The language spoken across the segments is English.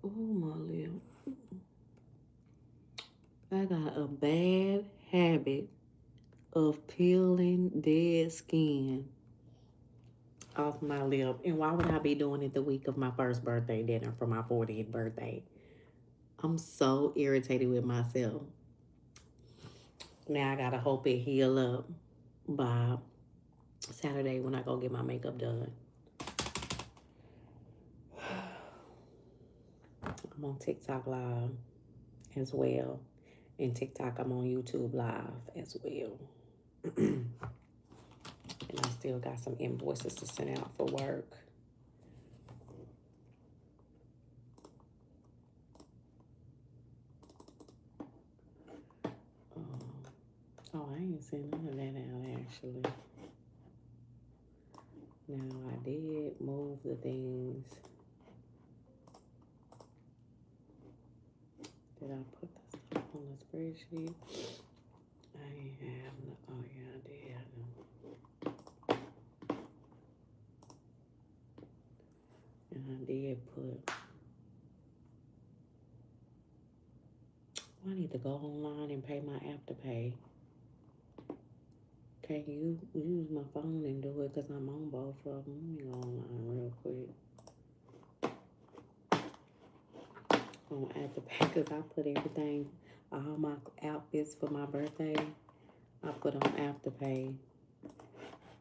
Oh, my lip. I got a bad habit of peeling dead skin off my lip. And why would I be doing it the week of my first birthday dinner for my 40th birthday? I'm so irritated with myself. Now I gotta hope it heal up by Saturday when I go get my makeup done. I'm on TikTok Live as well. And TikTok, I'm on YouTube Live as well. And I still got some invoices to send out for work. Um, oh, I ain't seen none of that out actually. Now I did move the things. Did I put the stuff on the spreadsheet? I ain't have no. Oh yeah, I did have them. And I did put. I need to go online and pay my Afterpay. Can you use my phone and do it? Because I'm on both of them. Let me go online real quick. On Afterpay, because I put everything, all my outfits for my birthday, I put on Afterpay.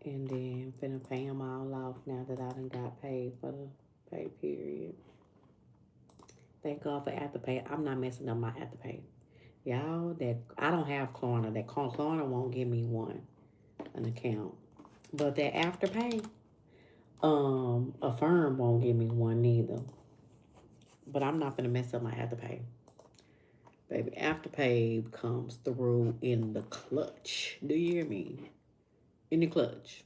And then finna pay them all off now that I done got paid for the pay period. Thank God for Afterpay. I'm not messing up my Afterpay. Y'all, that I don't have Klarna. That Klarna won't give me an account. But that Afterpay, Affirm won't give me one neither. But I'm not gonna mess up my Afterpay. Baby, Afterpay comes through in the clutch. Do you hear me? In the clutch.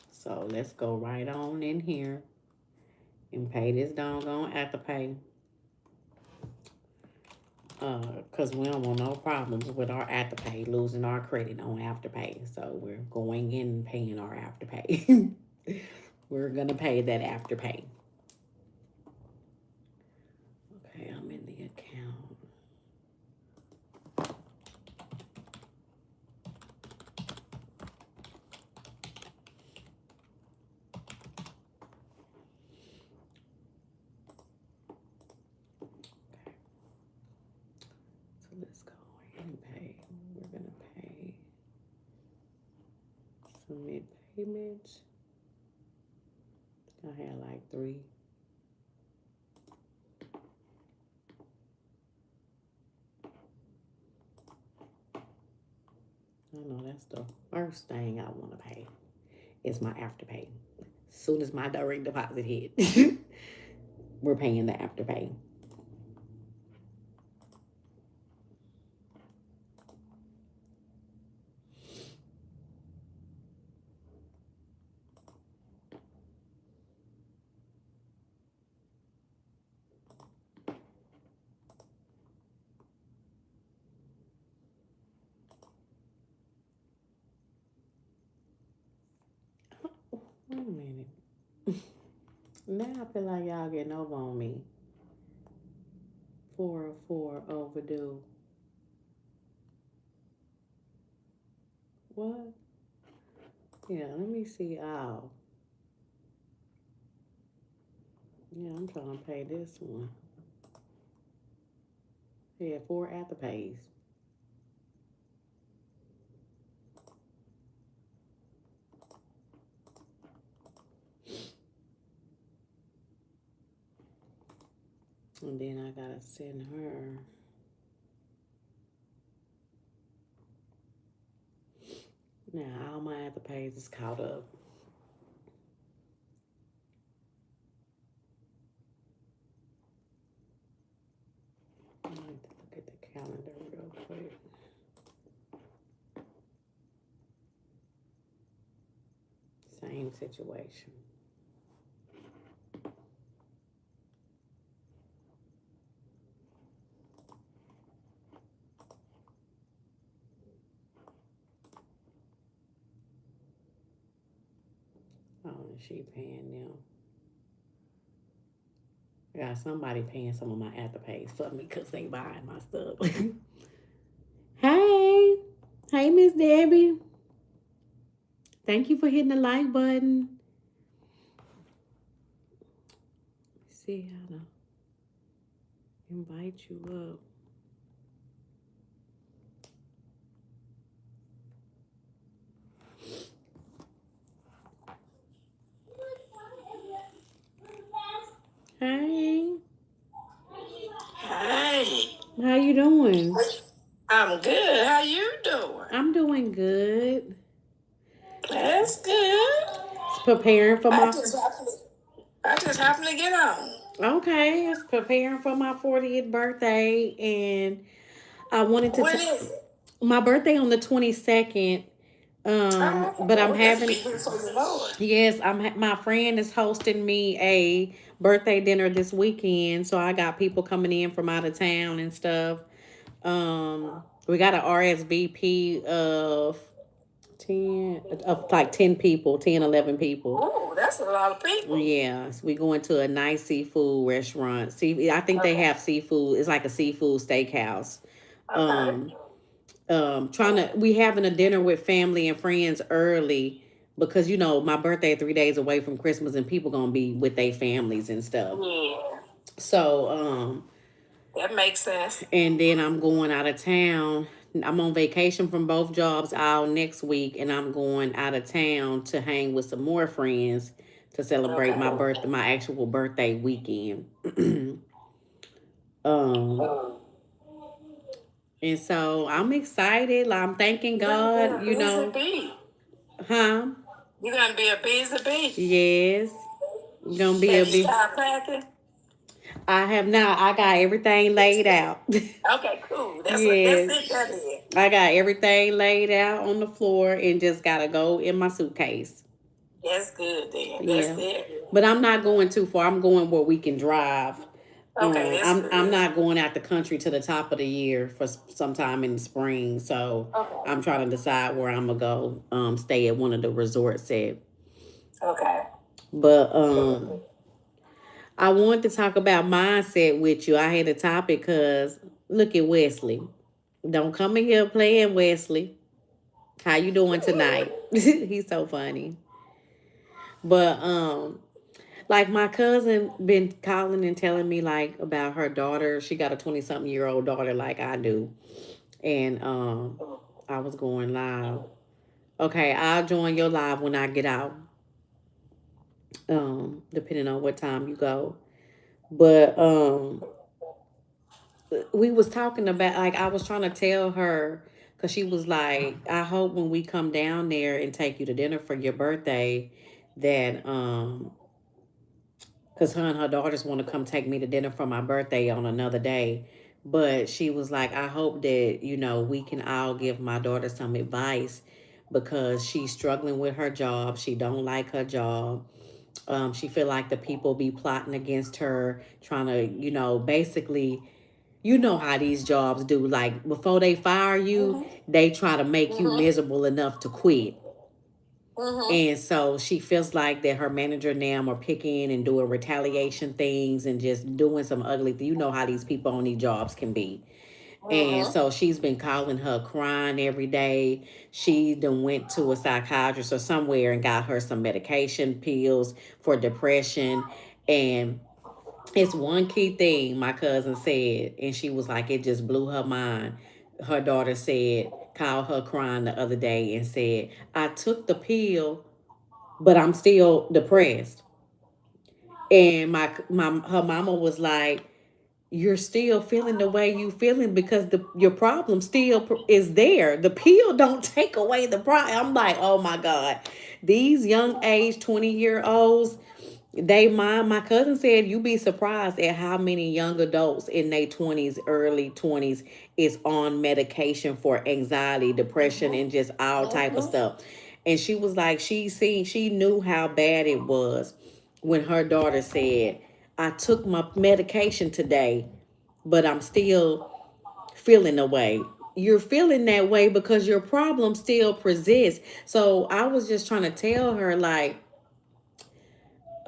So let's go right on in here and pay this doggone Afterpay. Because we don't want no problems with our Afterpay, losing our credit on Afterpay. So we're going in and paying our Afterpay. We're going to pay that Afterpay. Okay, I'm in the account. Okay, so let's go ahead and pay. We're going to pay. Submit payments. I had like 3. I know that's the first thing I want to pay is my Afterpay. As soon as my direct deposit hit, we're paying the Afterpay. Wait a minute. Now I feel like y'all getting over on me. 404 overdue. What? Yeah, let me see. Oh. Yeah, I'm trying to pay this one. Yeah, 4 Afterpays. And then I gotta send her. Now all my Afterpays is caught up. I need to look at the calendar real quick. Same situation. Oh, and she paying them. I got somebody paying some of my afterpays for me because they buying my stuff. Hey, hey, Miss Debbie. Thank you for hitting the like button. See how to invite you up. Hey, Hey, how you doing? I'm good. How you doing? I'm doing good. That's good. It's preparing for I my. just happened to, I just happened to get on. Okay, it's preparing for my 40th birthday, and I wanted to. When is it? My birthday on the 22nd. But I'm Oh, that's having. big for the Lord. Yes, my friend is hosting me a birthday dinner this weekend, so I got people coming in from out of town and stuff. We got an RSVP of 10 people, 10, 11 people. Oh, that's a lot of people. Yes, we going to a nice seafood restaurant. See, I think they Okay. have seafood. It's like a seafood steakhouse. Okay. Um, Trying to we having a dinner with family and friends early because my birthday 3 days away from Christmas and people gonna be with their families and stuff. Yeah, So that makes sense. and then I'm going out of town. I'm on vacation from both jobs all next week, and I'm going out of town to hang with some more friends to celebrate Okay. my actual birthday weekend. um, Um, and so I'm excited. Like, I'm thanking you're gonna be God. a busy bee. Huh? You're gonna be a busy bee. Yes, gonna be a Have you big. started packing? I have not. I got everything laid out. Okay, cool. That's Yes, it. That is. I got everything laid out on the floor and just gotta go in my suitcase. That's good then. That's Yeah, it. but I'm not going too far. I'm going where we can drive. Okay, that's I'm good. not going out the country to the top of the year for sometime in the spring. So Okay. I'm trying to decide where I'm gonna go. Stay at one of the resorts at. Okay. But I wanted to talk about mindset with you. I had a topic because look at Wesley. Don't come in here playing Wesley. How you doing tonight? He's so funny. But like my cousin been calling and telling me like about her daughter. She got a 20-something-year-old daughter like I do. And I was going live. Okay, I'll join your live when I get out. Depending on what time you go. But we was talking about like I was trying to tell her because she was like, I hope when we come down there and take you to dinner for your birthday that because her and her daughters want to come take me to dinner for my birthday on another day. But she was like, I hope that we can all give my daughter some advice because she's struggling with her job. She don't like her job. She feel like the people be plotting against her, trying to basically how these jobs do. Like before they fire you, Mhm. they try to make you Mhm. miserable enough to quit. Mhm. And so she feels like that her manager now are picking and doing retaliation things and just doing some ugly. You know how these people on these jobs can be. And Mhm. so she's been calling her crying every day. She then went to a psychiatrist or somewhere and got her some medication pills for depression. And it's one key thing my cousin said, and she was like, it just blew her mind. Her daughter said, called her crying the other day and said, I took the pill, but I'm still depressed. And her mama was like, you're still feeling the way you feeling because your problem still is there. The pill don't take away the problem. I'm like, oh my God, these young age 20-year-olds, my cousin said you be surprised at how many young adults in their 20s, early 20s is on medication for anxiety, depression, Mhm. and just all type of Mhm. stuff. And she was like, she knew how bad it was when her daughter said, I took my medication today, but I'm still feeling the way. You're feeling that way because your problem still persists. So I was just trying to tell her, like,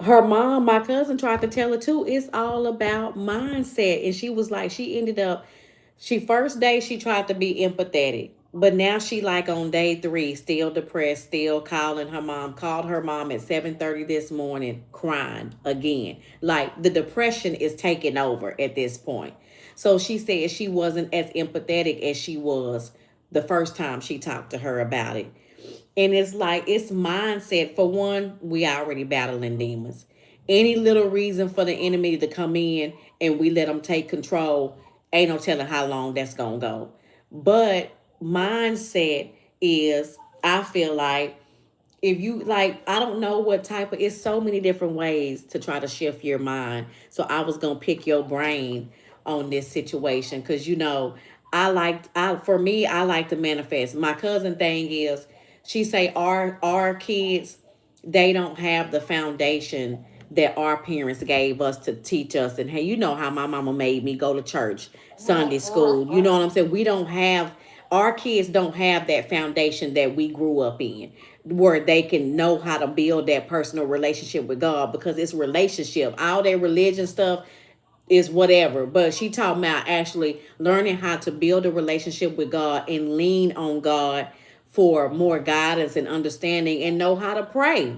her mom, my cousin, tried to tell her too, it's all about mindset. And she was like, she ended up, she first day she tried to be empathetic. But now she like on day 3, still depressed, still calling her mom. Called her mom at 7:30 this morning, crying again. Like the depression is taking over at this point. So she said she wasn't as empathetic as she was the first time she talked to her about it. And it's like, it's mindset. For one, we already battling demons. Any little reason for the enemy to come in and we let them take control, ain't no telling how long that's going to go. But mindset is, I feel like, if you like, I don't know what type of, it's so many different ways to try to shift your mind. So I was going to pick your brain on this situation because I for me, I like to manifest. My cousin thing is, she say our kids, they don't have the foundation that our parents gave us to teach us. And hey, you know how my mama made me go to church, Sunday school. You know what I'm saying? We don't have, our kids don't have that foundation that we grew up in, where they can know how to build that personal relationship with God, because it's relationship. All that religion stuff is whatever. But she talking about actually learning how to build a relationship with God and lean on God for more guidance and understanding, and know how to pray.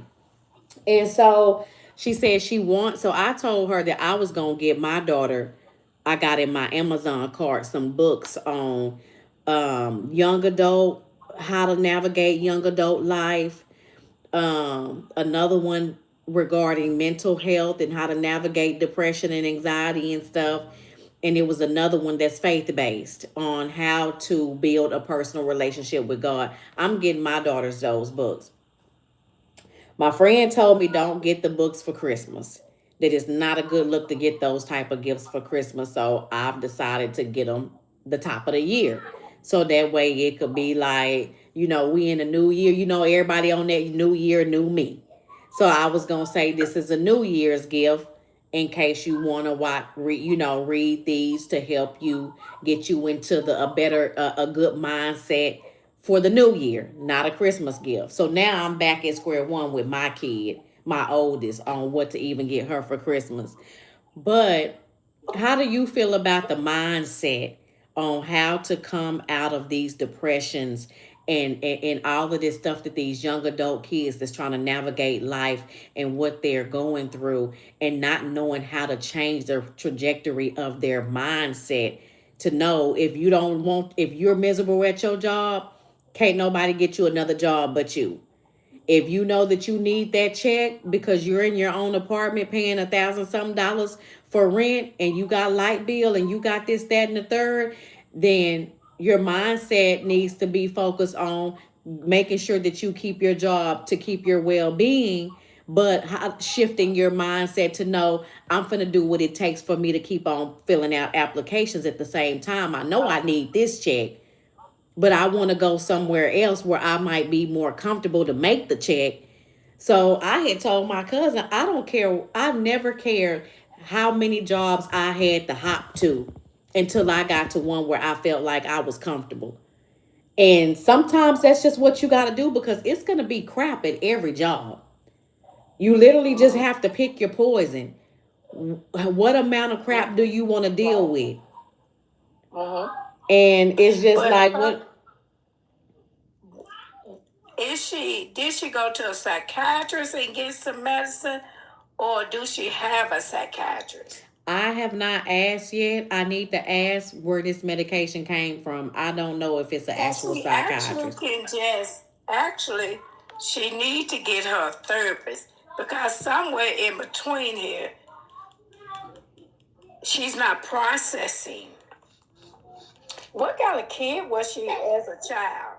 And so she said she wants, so I told her that I was going to get my daughter, I got in my Amazon cart some books on young adult, how to navigate young adult life. Another one regarding mental health and how to navigate depression and anxiety and stuff. And it was another one that's faith based on how to build a personal relationship with God. I'm getting my daughters those books. My friend told me don't get the books for Christmas. That is not a good look to get those type of gifts for Christmas. So I've decided to get them the top of the year. So that way it could be like, we in a new year. Everybody on that new year, new me. So I was gonna say this is a New Year's gift in case you want to read these to help you get you into a better, a good mindset for the new year, not a Christmas gift. So now I'm back at square one with my kid, my oldest, on what to even get her for Christmas. But how do you feel about the mindset on how to come out of these depressions and all of this stuff that these young adult kids that's trying to navigate life and what they're going through, and not knowing how to change the trajectory of their mindset, to know if you're miserable at your job, can't nobody get you another job but you. If you know that you need that check because you're in your own apartment paying 1,000 something dollars for rent, and you got light bill and you got this, that, and the third, then your mindset needs to be focused on making sure that you keep your job to keep your well-being, but shifting your mindset to know, I'm going to do what it takes for me to keep on filling out applications at the same time. I know I need this check, but I want to go somewhere else where I might be more comfortable to make the check. So I had told my cousin, I don't care. I never cared how many jobs I had to hop to until I got to one where I felt like I was comfortable. And sometimes that's just what you got to do, because it's going to be crap at every job. You literally just have to pick your poison. What amount of crap do you want to deal with? And it's just like, what? Did she go to a psychiatrist and get some medicine, or do she have a psychiatrist? I have not asked yet. I need to ask where this medication came from. I don't know if it's an actual psychiatrist. Actually, she need to get her a therapist, because somewhere in between here, she's not processing. What kind of kid was she as a child?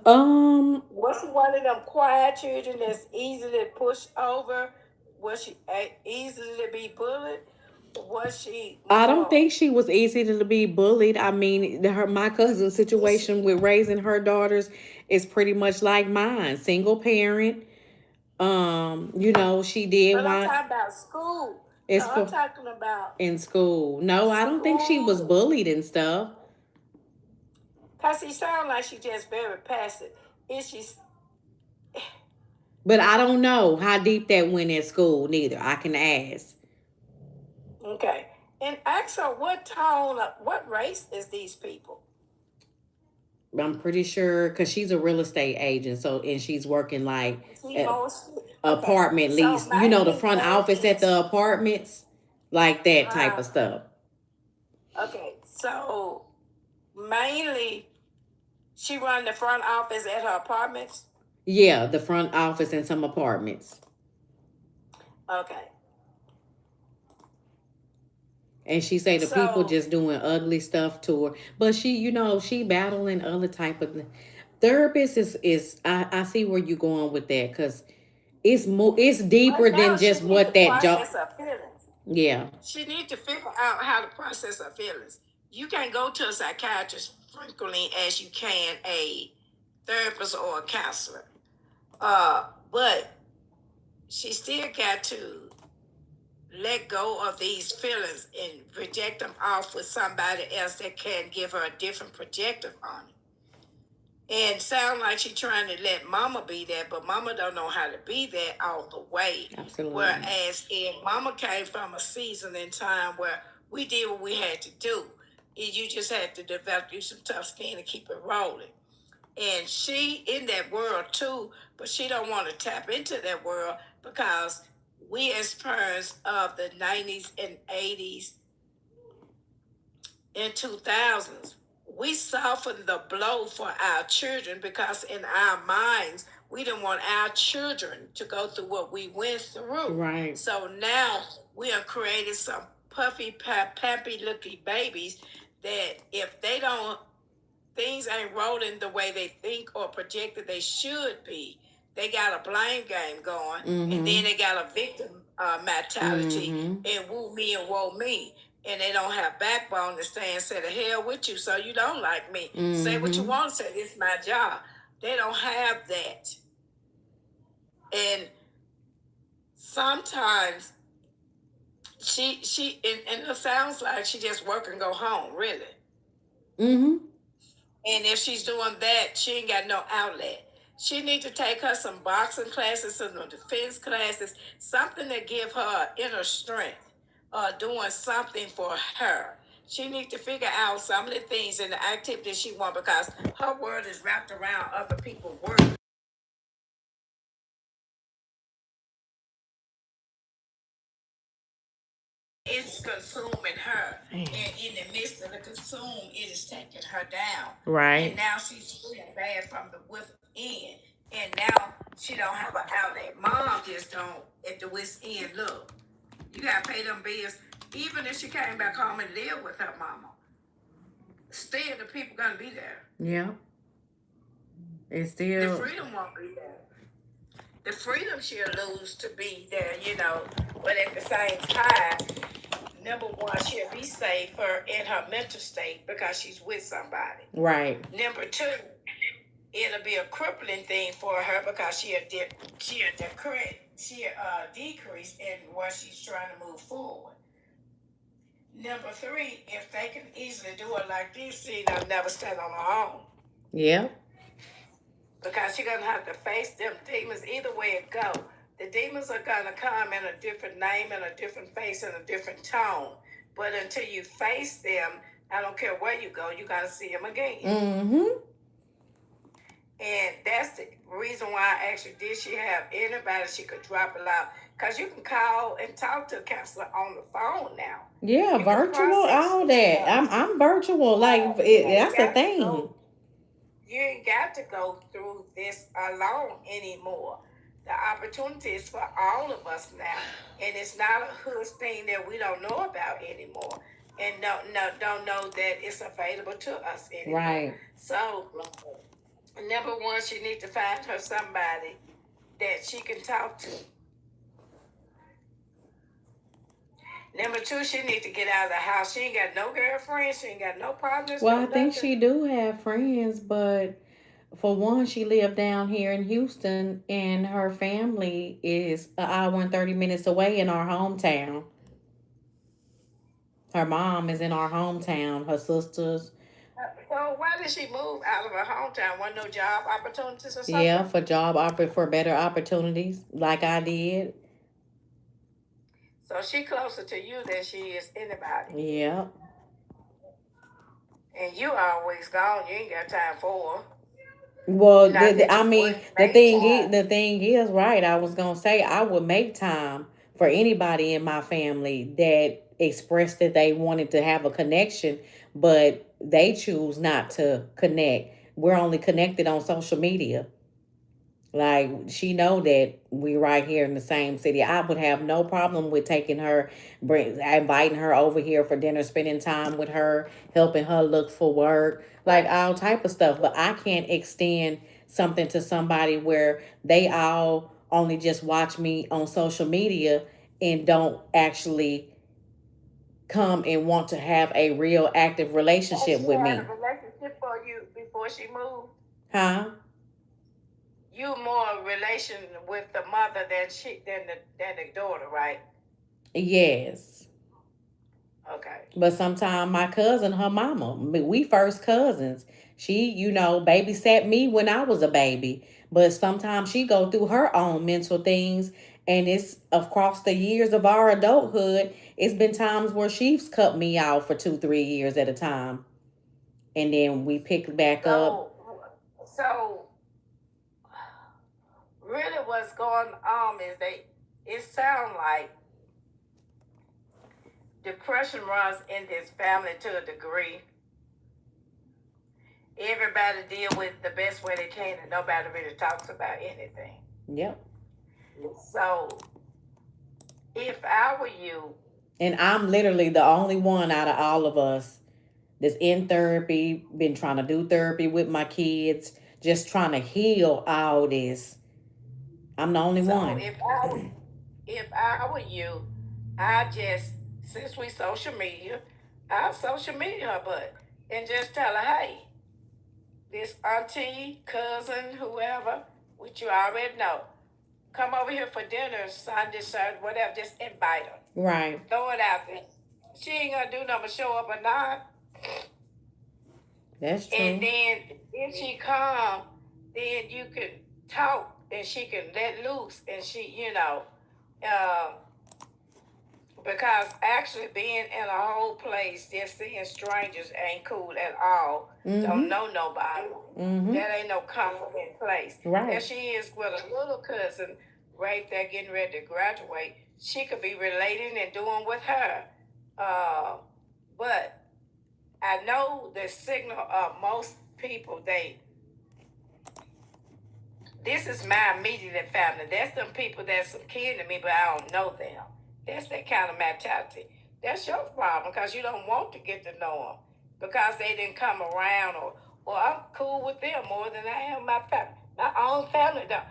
Was she one of them quiet children that's easy to push over? Was she easy to be bullied? Was she? I don't think she was easy to be bullied. I mean, my cousin's situation with raising her daughters is pretty much like mine, single parent. She did But I'm want. talking about school. It's No, I'm talking about in school. No, I don't think she was bullied and stuff. Cause she sounds like she just very passive. Is she? But I don't know how deep that went in school, neither. I can ask. Okay. And ask her what town, what race is these people? I'm pretty sure because she's a real estate agent, so and she's working like See, at mostly. Okay. apartment So lease. You know, the mainly front that office at is, the apartments, like that type of stuff. okay. So mainly she run the front office at her apartments. Yeah, the front office and some apartments. Okay. And she say the people So just doing ugly stuff to her, but she, she battling other type of therapist is I see where you going with that because it's but deeper than now she just need to what that job. process her feelings. Yeah. She need to figure out how to process her feelings. You can go to a psychiatrist frequently as you can a therapist or a counselor. But she still got to let go of these feelings and project them off with somebody else that can give her a different perspective on it. And sound like she trying to let mama be there, but mama don't know how to be there all the way. Absolutely. Whereas if mama came from a season in time where we did what we had to do, and you just had to develop you some tough skin to keep it rolling. And she in that world too, but she don't want to tap into that world because we as parents of the 90s and 80s in 2000s, we softened the blow for our children because in our minds, we didn't want our children to go through what we went through. Right. So now we have created some puffy, pappy looking babies that if they don't, things ain't rolling the way they think or projected they should be. They got a blame game going, and then they got a victim mentality and woo me and woe me. And they don't have backbone to stand and say the hell with you, so you don't like me. Say what you want to say, it's my job. They don't have that. And sometimes and it sounds like she just work and go home, really. And if she's doing that, she ain't got no outlet. She need to take her some boxing classes, some defense classes, something that give her inner strength, doing something for her. She need to figure out some of the things and the activities she want because her world is wrapped around other people's world. It's consuming her. And in the midst of the consume, it is taking her down. Right. And now she's feeling bad from the within. And now she don't have an outlet. Mom just don't at the wit's end. Look, you gotta pay them bills. Even if she came back home and lived with her mama, still the people gonna be there. Yeah. It's still the freedom won't be there. The freedom she'll lose to be there, but at the same time, number one, she'll be safer in her mental state because she's with somebody. Right. Number two, it'll be a crippling thing for her because she'll decrease in what she's trying to move forward. Number three, if they can easily do it like this, she'll never stand on her own. Yeah. Because she's gonna have to face them demons either way it go. The demons are gonna come in a different name and a different face and a different tone. But until you face them, I don't care where you go, you gotta see them again. And that's the reason why I asked you, did she have anybody she could drop it out? Because you can call and talk to a counselor on the phone now. Yeah, You virtual, all that. I'm virtual. Like that's the thing. You ain't got to go through this alone anymore. The opportunity is for all of us now, and it's not a hood thing that we don't know about anymore, and don't know that it's available to us anymore. Right. So, number one, she needs to find her somebody that she can talk to. Number two, she needs to get out of the house. She ain't got no girlfriends. She ain't got no partners. Well, no I think nothing. she do have friends, but for one, she lived down here in Houston, and her family is an hour and 30 minutes away in our hometown. Her mom is in our hometown. Her sisters, So why did she move out of her hometown? Want no job opportunities or Yeah, something? for for better opportunities, like I did. So she closer to you than she is anybody. Yeah. And you always gone. You ain't got time for her. Well, Not that I you mean, wouldn't make time. the thing is, right? I was gonna say I would make time for anybody in my family that expressed that they wanted to have a connection, but they choose not to connect. We're only connected on social media. Like she know that we right here in the same city. I would have no problem with taking her, inviting her over here for dinner, spending time with her, helping her look for work, like all type of stuff. But I can't extend something to somebody where they all only just watch me on social media and don't actually come and want to have a real active And relationship she with had me. a relationship for you before she moved. Huh? You more relation with the mother than the daughter, right? Yes. Okay. But sometimes my cousin, her mama, we first cousins. She, babysat me when I was a baby. But sometimes she go through her own mental things, and it's across the years of our adulthood. It's been times where she's cut me out for 2, 3 years at a time, and then we pick back up. So really, what's going on is it sounds like depression runs in this family to a degree. Everybody deal with the best way they can, and nobody really talks about anything. Yep. So if I were you, And I'm literally the only one out of all of us that's in therapy, been trying to do therapy with my kids, just trying to heal all this. I'm the only so one. if I were you, I just since we social media, I'll social media her butt and just tell her, hey, this auntie, cousin, whoever, which you already know, come over here for dinner, Sunday, Saturday, whatever. Just invite her. Right. Throw it out there. She ain't gonna do nothing but show up or not. That's And true. then if she come, then you can talk and she can let loose and uh, because actually being in a whole place, just seeing strangers ain't cool at all. Don't Mm-hmm. know nobody. Mm-hmm. That ain't no comfortable place. There Right. she is with a little cousin right there getting ready to graduate. She could be relating and doing with her. Uh, but I know the signal of most people, this is my immediate family. That's them people that's some kin to me, but I don't know them. That's that kind of mentality. That's your problem because you don't want to get to know them because they didn't come around or I'm cool with them more than I am my family. My own family, though.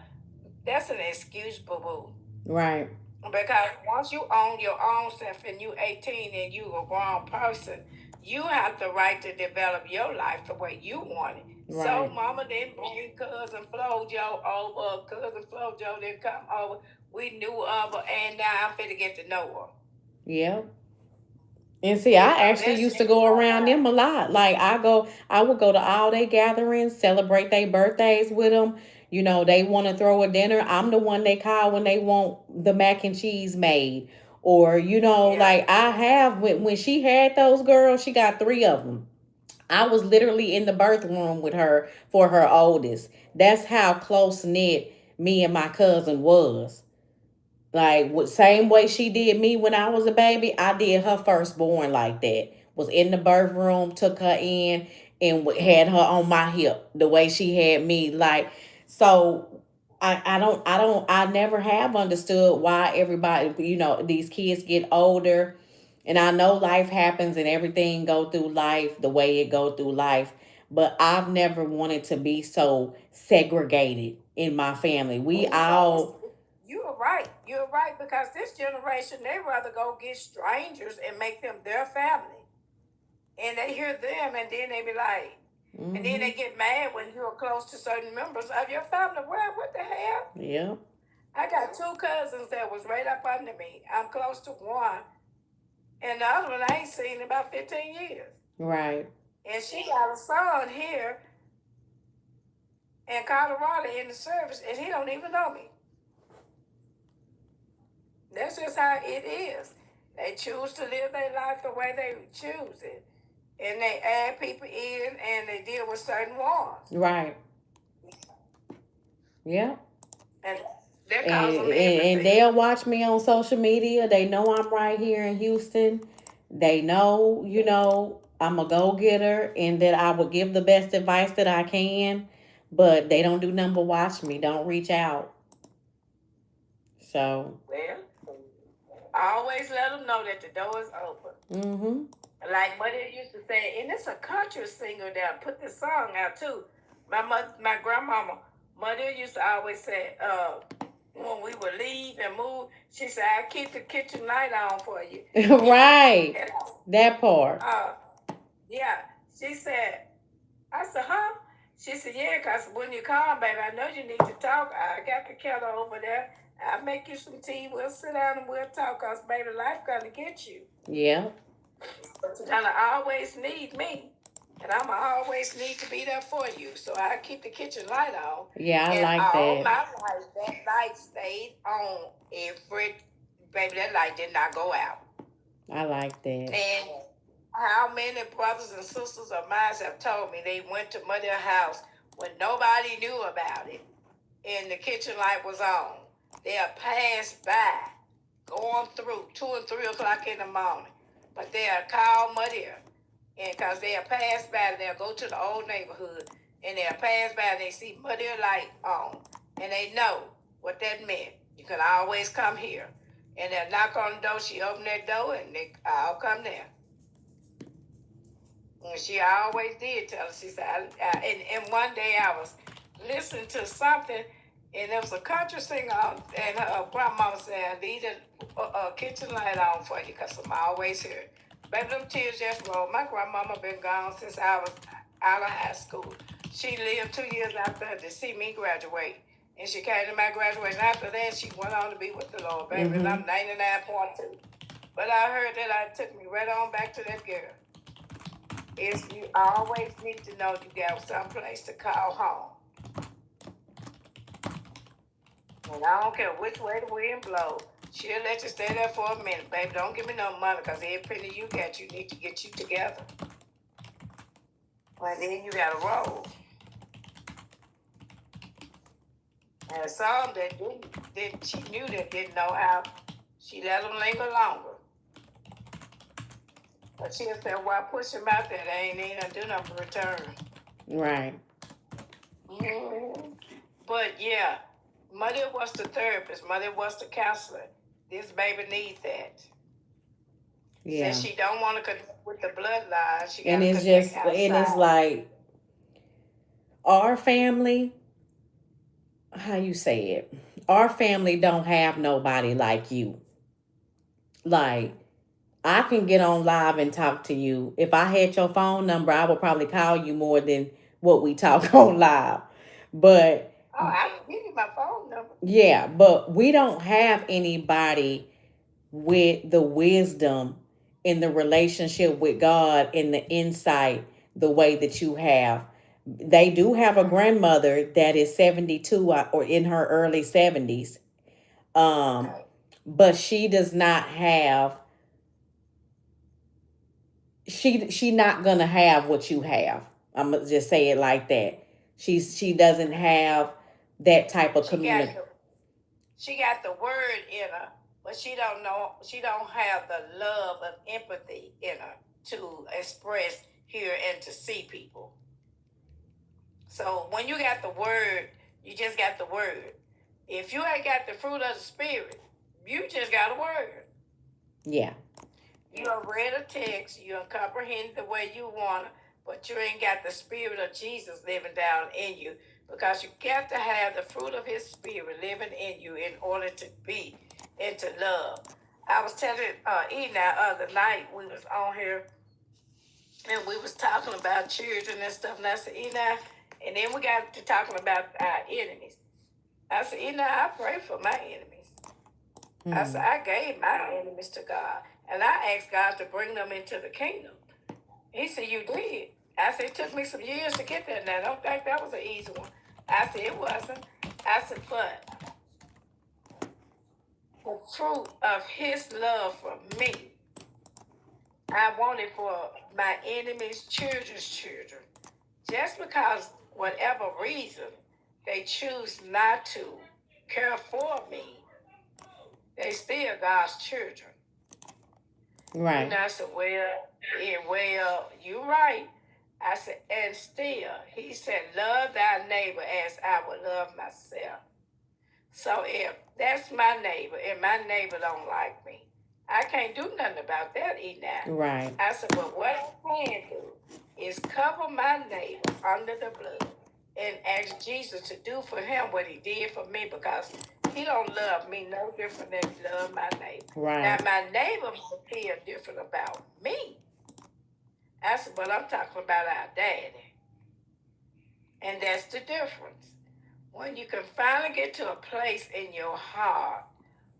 That's an excuse, boo boo. Right. Because once you own your own self and you 18 and you a grown person, you have the right to develop your life the way you want it. So Right. mama didn't bring cousin Flojo over, cousin Flojo didn't come over. We knew of her and now I'm finna get to know her. Yep. And see, I actually That's used to just go one around them line. a lot. Like I would go to all their gatherings, celebrate their birthdays with them. They want to throw a dinner. I'm the one they call when they want the mac and cheese made. Or, Yeah. like I have when she had those girls, she got three of them. I was literally in the birth room with her for her oldest. That's how close knit me and my cousin was. Like same way she did me when I was a baby, I did her firstborn like that. Was in the birth room, took her in, and had her on my hip the way she had me. Like so, I never have understood why everybody, these kids get older, and I know life happens and everything go through life the way it go through life. But I've never wanted to be so segregated in my family. We all. You're right. You're right because this generation they rather go get strangers and make them their family. And they hear them and then they be like, and then Mm-hmm. they get mad when you're close to certain members of your family. Well, what the hell? Yeah. I got two cousins that was right up under me. I'm close to one, and the other one I ain't seen in about 15 years. Right. And she got a son here in Colorado in the service, and he don't even know me. That's just how it is. They choose to live their life the way they choose it. And they add people in and they deal with certain ones. Right. Yeah. And that causes them everything. And they'll watch me on social media. They know I'm right here in Houston. They know, you know, I'm a go-getter and that I will give the best advice that I can. But they don't do nothing but watch me. Don't reach out. So. Well, I always let them know that the door is open. Mm-hmm. Like Mother used to say, and it's a country singer that put this song out too. My grandmama, Mother used to always say, when we would leave and move, she said, "I keep the kitchen light on for you." Right. That part. Yeah. She said, I said, huh? She said, yeah, because when you come, baby, I know you need to talk. I got the kettle over there. I'll make you some tea. We'll sit down and we'll talk because, baby, life going to get you. Yeah. But you're going to always need me. And I'm going to always need to be there for you. So I keep the kitchen light on. Yeah, I like that. All my life, that light stayed on baby, that light did not go out. I like that. And how many brothers and sisters of mine have told me they went to Mother's house when nobody knew about it and the kitchen light was on. They'll pass by, going through 2 and 3 o'clock in the morning. But they'll call Mother, and because they'll pass by, they'll go to the old neighborhood, and they'll pass by and they see Mother light on. And they know what that meant. You can always come here. And they'll knock on the door. She open that door, and they all come there. And she always did tell us. She said, and one day I was listening to something, and there was a country singer, and her grandma said, "Leave the kitchen light on for you, because I'm always here." Baby, them tears just rolled. My grandmama been gone since I was out of high school. She lived 2 years after her to see me graduate. And she came to my graduation. After that, she went on to be with the Lord, baby. And I'm 99.2. But I heard that it took me right on back to that girl. Is you always need to know you got someplace to call home. And I don't care which way the wind blows. She'll let you stay there for a minute, baby. Don't give me no money, because every penny you got, you need to get you together. And then you got to roll. And some that didn't, she knew that didn't know how, she let them linger longer. But she'll say, "Why push them out there? They ain't even do nothing for return." Right. Mm-hmm. But yeah, Mother was the therapist. Mother was the counselor. This baby needs that. Yeah. Since she don't want to connect with the bloodline, she and got to it's connect just outside. and it's like our family. How you say it? Our family don't have nobody like you. Like, I can get on live and talk to you. If I had your phone number, I would probably call you more than what we talk on live. But I can give you my phone number. Yeah, but we don't have anybody with the wisdom in the relationship with God and the insight the way that you have. They do have a grandmother that is 72 or in her early 70s. But she does not have she not gonna have what you have. I'm gonna just say it like that. She doesn't have that type of community. She got the word in her, but she don't know. She don't have the love of empathy in her to express, hear, and to see people. So when you got the word, you just got the word. If you ain't got the fruit of the spirit, you just got a word. Yeah. You have read a text, you have comprehended the way you want it, but you ain't got the spirit of Jesus living down in you, because you got to have the fruit of his spirit living in you in order to be and to love. I was telling Ena the other night, we was on here and we was talking about children and stuff, and I said, Ena, and then we got to talking about our enemies. I said, Ena, I pray for my enemies. I said, I gave my enemies to God, and I asked God to bring them into the kingdom. He said, you did. I said, it took me some years to get there. Now, I don't think that was an easy one. I said, it wasn't. I said, but the fruit of his love for me, I want it for my enemy's children's children. Just because, whatever reason, they choose not to care for me, they still God's children. Right. And I said, well, you're right. I said, and still, he said, love thy neighbor as I would love myself. So if that's my neighbor and my neighbor don't like me, I can't do nothing about that, now. Right. I said, but what I can do is cover my neighbor under the blood and ask Jesus to do for him what he did for me, because he don't love me no different than he loved my neighbor. Right. Now, my neighbor will feel different about me. I said, but I'm talking about our daddy. And that's the difference. When you can finally get to a place in your heart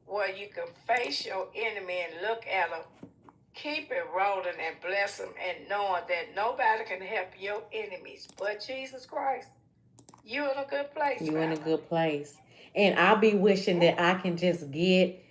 where you can face your enemy and look at them, keep it rolling and bless them, and knowing that nobody can help your enemies but Jesus Christ, you're in a good place. You're in a good place. And I'll be wishing that I can just get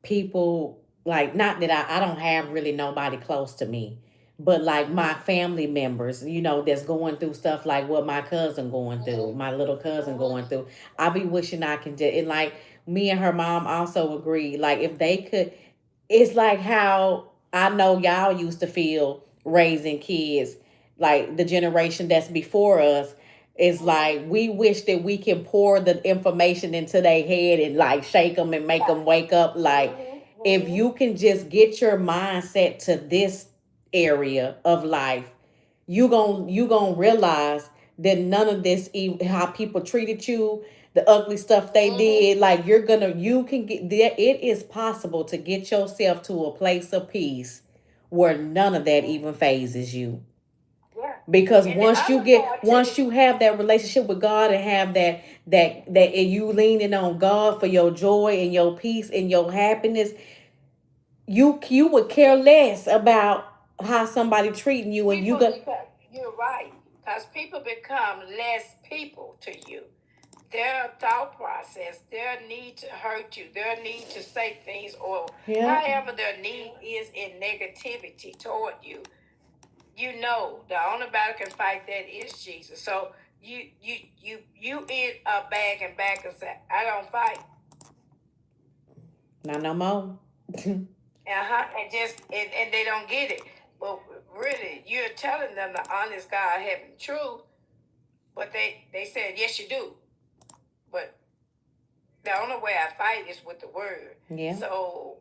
people, like, not that I don't have really nobody close to me, but like my family members, that's going through stuff like what my cousin going through, my little cousin going through. I'll be wishing I can just, and like me and her mom also agreed, like if they could, it's like how I know y'all used to feel raising kids, like the generation that's before us. It's like we wish that we can pour the information into their head and like shake them and make them wake up. Like if you can just get your mindset to this area of life, you gonna realize that none of this, how people treated you, the ugly stuff they did, like you can get there. It is possible to get yourself to a place of peace where none of that even phases you. Yeah. Because And once you have that relationship with God and have that and you leaning on God for your joy and your peace and your happiness, you would care less about how somebody treating you, and you're right, because people become less people to you. Their thought process, their need to hurt you, their need to say things, or however their need is in negativity toward you. The only battle can fight that is Jesus. So you in a bag and back and say, I don't fight. Not no more. And they don't get it. But really, you're telling them the honest God having truth, but they said, yes, you do. But the only way I fight is with the word. Yeah. So,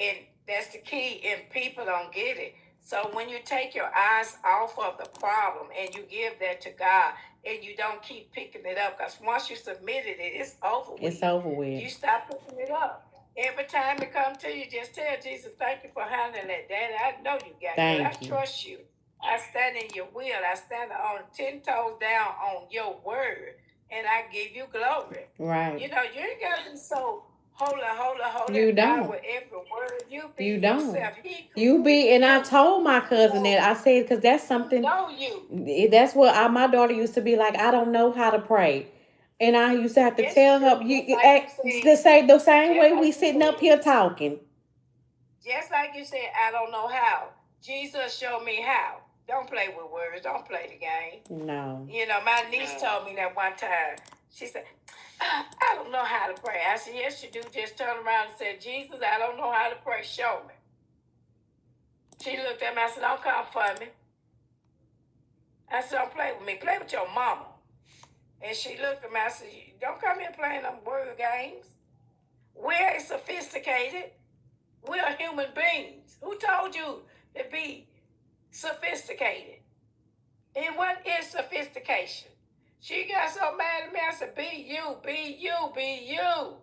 and that's the key, and people don't get it. So when you take your eyes off of the problem and you give that to God, and you don't keep picking it up, because once you submitted it, it's over with. It's over with. You stop picking it up. Every time it comes to you, just tell Jesus, thank you for handling that, Daddy. I know you got it. I trust you. I stand in your will. I stand on 10 toes down on your word, and I give you glory. Right. You ain't got to be so holy. You don't. With every word. You be You don't. yourself. You be, and I told my cousin that, I said, because that's something. That's what my daughter used to be like. I don't know how to pray, and I used to have to tell her to say the same way we sitting up here talking. Just like you said, I don't know how. Jesus showed me how. Don't play with words. Don't play the game. No. My niece told me that one time. She said, I don't know how to pray. I said, yes, you do. Just turn around and say, Jesus, I don't know how to pray. Show me. She looked at me. I said, don't come for me. I said, don't play with me. Play with your mama. And she looked at me. I said, don't come here playing them word games. We're sophisticated. We're human beings. Who told you to be sophisticated? And what is sophistication? She got so mad at me. I said, be you, be you, be you.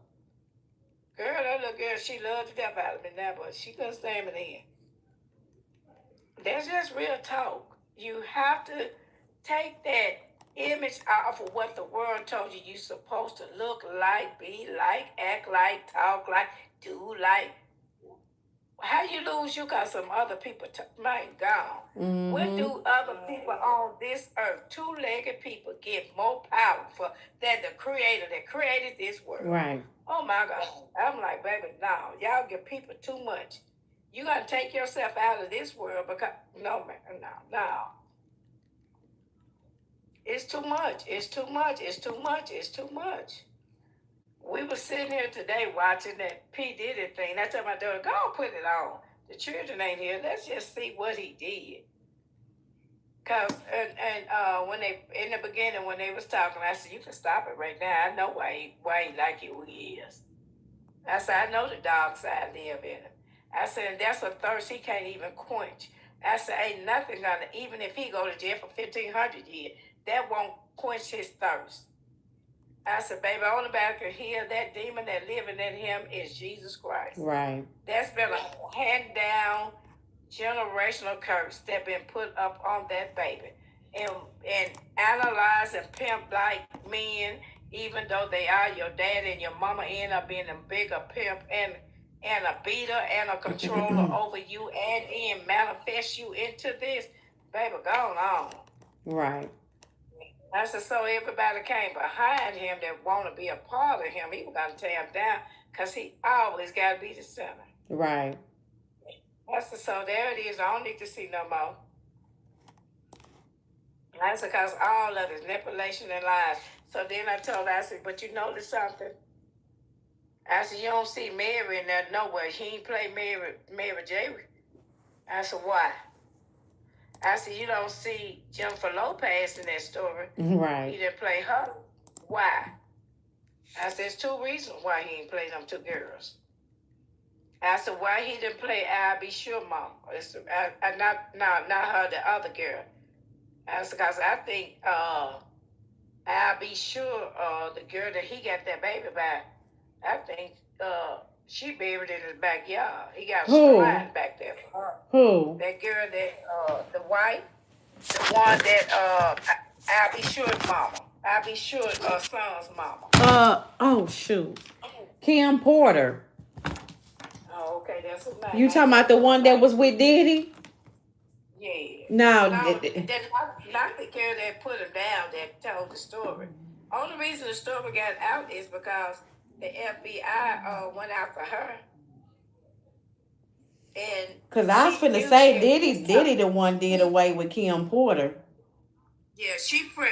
Girl, that little girl, she loved the death out of me now, but she couldn't stand me then. That's just real talk. You have to take that image off of what the world told you you're supposed to look like, be like, act like, talk like, do like. How you lose? You got some other people. My God. When Mm-hmm. do other people on this earth, two-legged people, get more powerful than the Creator that created this world? Right. Oh my God. I'm like, baby, no, y'all give people too much. You gotta take yourself out of this world because no man, no. It's too much. It's too much. It's too much. It's too much. We were sitting here today watching that P. Diddy thing. I told my daughter, go put it on. The children ain't here. Let's just see what he did. Cause when they in the beginning when they was talking, I said, you can stop it right now. I know why he like you who he is. I said, I know the dark side live in him. I said, and that's a thirst he can't even quench. I said, ain't nothing gonna, even if he go to jail for 1,500 years, that won't quench his thirst. I said, baby, only nobody can heal that demon that living in him is Jesus Christ. Right. That's been a hand down generational curse that been put up on that baby. And analyze and pimp like men, even though they are your dad and your mama end up being a bigger pimp and a beater and a controller over you and then manifest you into this, baby, go on. Right. I said, so everybody came behind him that want to be a part of him. He was going to tear him down because he always got to be the center. Right. I said, so there it is. I don't need to see no more. I said, because all of it is manipulation and lies. So then I told her, I said, but you notice something? I said, you don't see Mary in there nowhere. He ain't play Mary J. I said, why? I said, you don't see Jennifer Lopez in that story. Right. He didn't play her. Why? I said, there's two reasons why he didn't play them two girls. I said, why he didn't play I'll Be Sure Mom? Not her, the other girl. I said, because I think I'll Be Sure, the girl that he got that baby by, I think she buried in his backyard. He got a shrine back there for her. Who? That girl that, the white, the one that I'll Be Sure's mama. I'll Be Sure's son's mama. Oh shoot. Kim Porter. Oh, okay, that's his name. You talking about the one that was with Diddy? Yeah. No. That's not the girl that put him down that told the story. Only reason the story got out is because the FBI went after her. And because I was finna say Diddy the one did away with Kim Porter. Yeah, she put.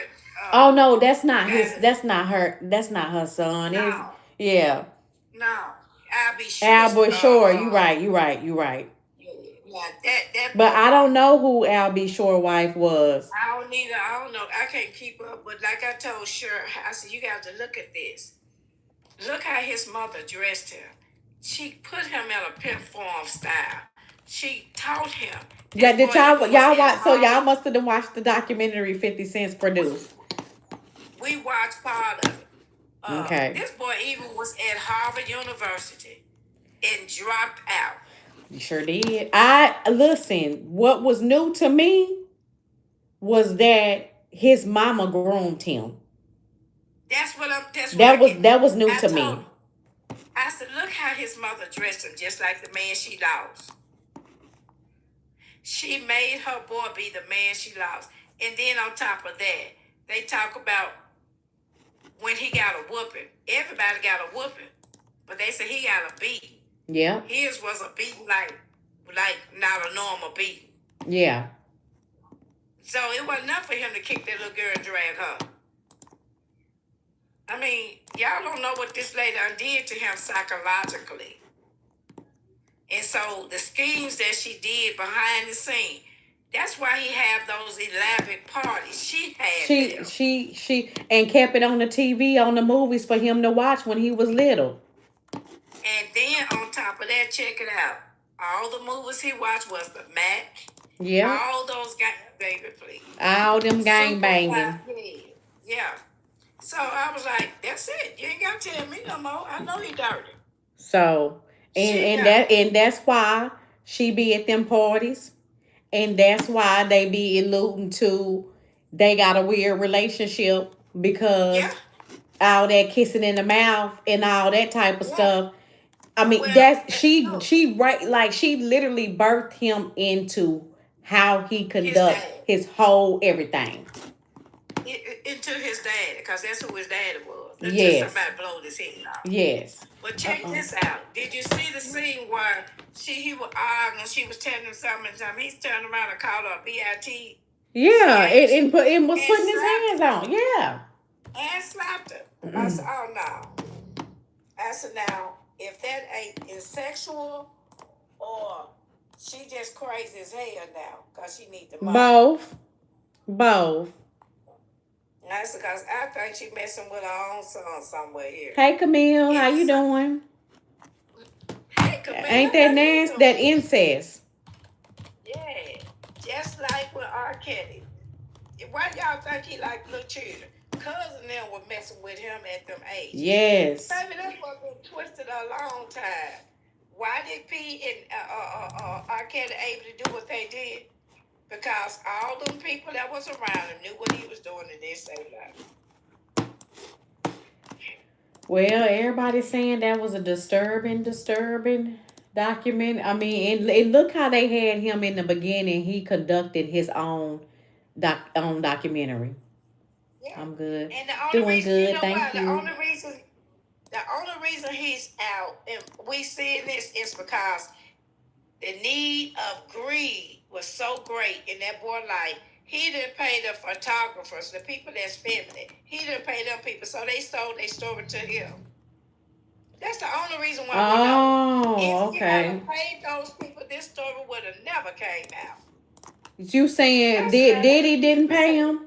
Oh no, that's not his. That's not her. That's not her son. No. Yeah. No, I'll be sure. Albert Shore. You right. Yeah, that. But I don't know who Al B. Shore wife was. I don't either. I don't know. I can't keep up. But like I told Sure, I said, you got to look at this. Look how his mother dressed him. She put him in a pimp form style. She taught him. Yeah, did y'all watch? So y'all must have watched the documentary 50 Cent's produced. We watched part of it. Okay. This boy even was at Harvard University and dropped out. You sure did. Listen, what was new to me was that his mama groomed him. That was new to me. I said, look how his mother dressed him, just like the man she lost. She made her boy be the man she lost. And then on top of that, they talk about when he got a whooping. Everybody got a whooping. But they said he got a beating. Yeah. His was a beating like not a normal beating. Yeah. So it wasn't enough for him to kick that little girl and drag her. I mean, y'all don't know what this lady did to him psychologically. And so the schemes that she did behind the scene, that's why he had those elaborate parties. She had She and kept it on the TV, on the movies for him to watch when he was little. And then on top of that, check it out. All the movies he watched was the Mac. Yeah. All those baby, please. All them gang banging. Yeah. So I was like, that's it. You ain't got to tell me no more. I know he dirty. So and that's why she be at them parties. And that's why they be alluding to they got a weird relationship because all that kissing in the mouth and all that type of stuff. I mean, Well, that's she right, like she literally birthed him into how he his conduct dad. his whole everything. Into his daddy, because that's who his daddy was. Until Yes. somebody blowed his head off. Yes. But check this out. Did you see the scene where he was arguing, she was telling him something, he's turning around and called her BIT? Yeah, it was And putting his slapped hands on. Yeah. and slapped her. I said, oh no. I said, now, if that ain't sexual or she just crazy as hell now, because she need the money. Both. I said, because I think she messing with her own son somewhere here. Hey Camille, how you doing? Hey Camille, Ain't that nasty? That incest. Yeah, just like with R. Kelly. Why y'all think he like little children? Cousin them were messing with him at them ages. Yes. Baby, that's what been twisted a long time. Why did P and R. Kelly able to do what they did? Because all them people that was around him knew what he was doing and they say that. Well, everybody's saying that was a disturbing document. I mean, and look how they had him in the beginning. He conducted his own documentary. Yeah. I'm good. And the only Doing reason, good. you know Thank why? you. The only reason he's out and we see this is because the need of greed was so great in that boy life. He didn't pay the photographers, the people that's filming it. He didn't pay them people, so they sold their story to him. That's the only reason why we know. If you hadn't paid those people, this story would have never came out. You saying Diddy didn't pay him?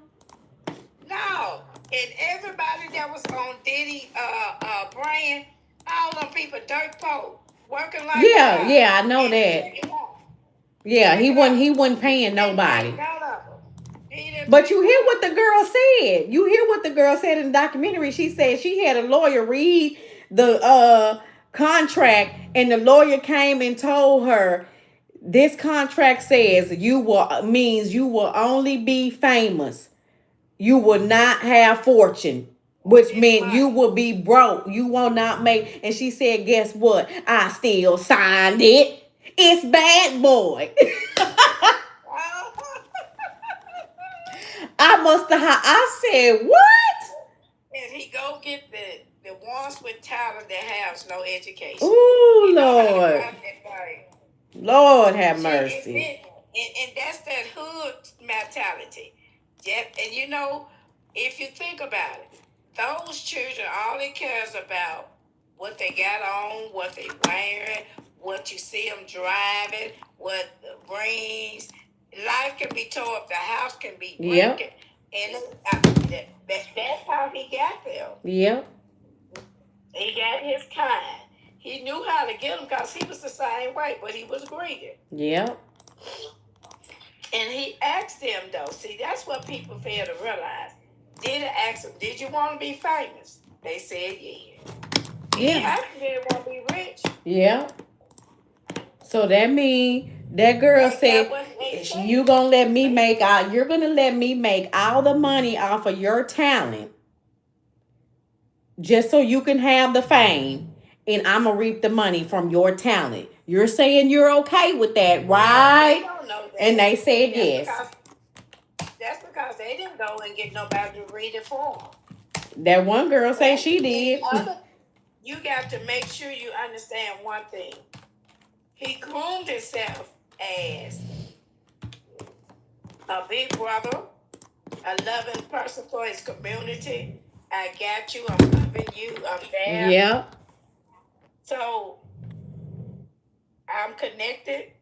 No. And everybody that was on Diddy brand, all them people dirt poor, working like Yeah, I know that. Yeah, he wasn't paying nobody. But you hear what the girl said. You hear what the girl said in the documentary. She said she had a lawyer read the contract, and the lawyer came and told her this contract says you will only be famous. You will not have fortune, which meant you will be broke. You will not make. And she said, guess what? I still signed it. It's Bad Boy. I said, what? And he go get the ones with talent that has no education. Ooh, Lord. Lord have mercy. And that's that hood mentality. Yeah, and you know, if you think about it, those children, all it cares about what they got on, what they wearing, what you see them driving, what the rings. Life can be tore up, the house can be broken. And that's how he got them. Yep. He got his kind. He knew how to get them because he was the same way, but he was greedy. Yep. And he asked them, though. See, that's what people fail to realize. Did he ask them, did you want to be famous? They said, yeah. He asked them, did they want to be rich? Yeah. So that means that girl said, you're gonna let me make all the money off of your talent just so you can have the fame, and I'm gonna reap the money from your talent. You're saying you're okay with that, right? They don't know that. And they said yes. That's because they didn't go and get nobody to read it for them. That one girl said she did. You got to make sure you understand one thing. He groomed himself as a big brother, a loving person for his community. I got you. I'm loving you. I'm there. Yep. So I'm connected.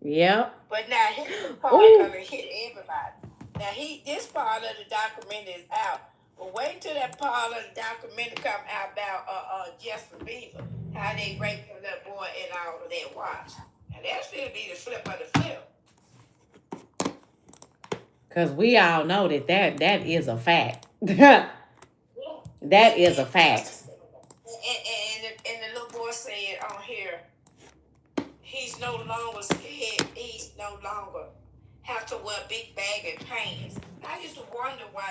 Yep. But now his part gonna hit everybody. Now this part of the documentary is out. But wait till that part of the documentary come out about Justin Bieber, how they raped the little boy and all of that. Watch. Now that's gonna be the flip of the flip. Cause we all know that is a fact. That is a fact. And the little boy said on here, he's no longer scared. He's no longer have to wear big baggy pants. I used to wonder why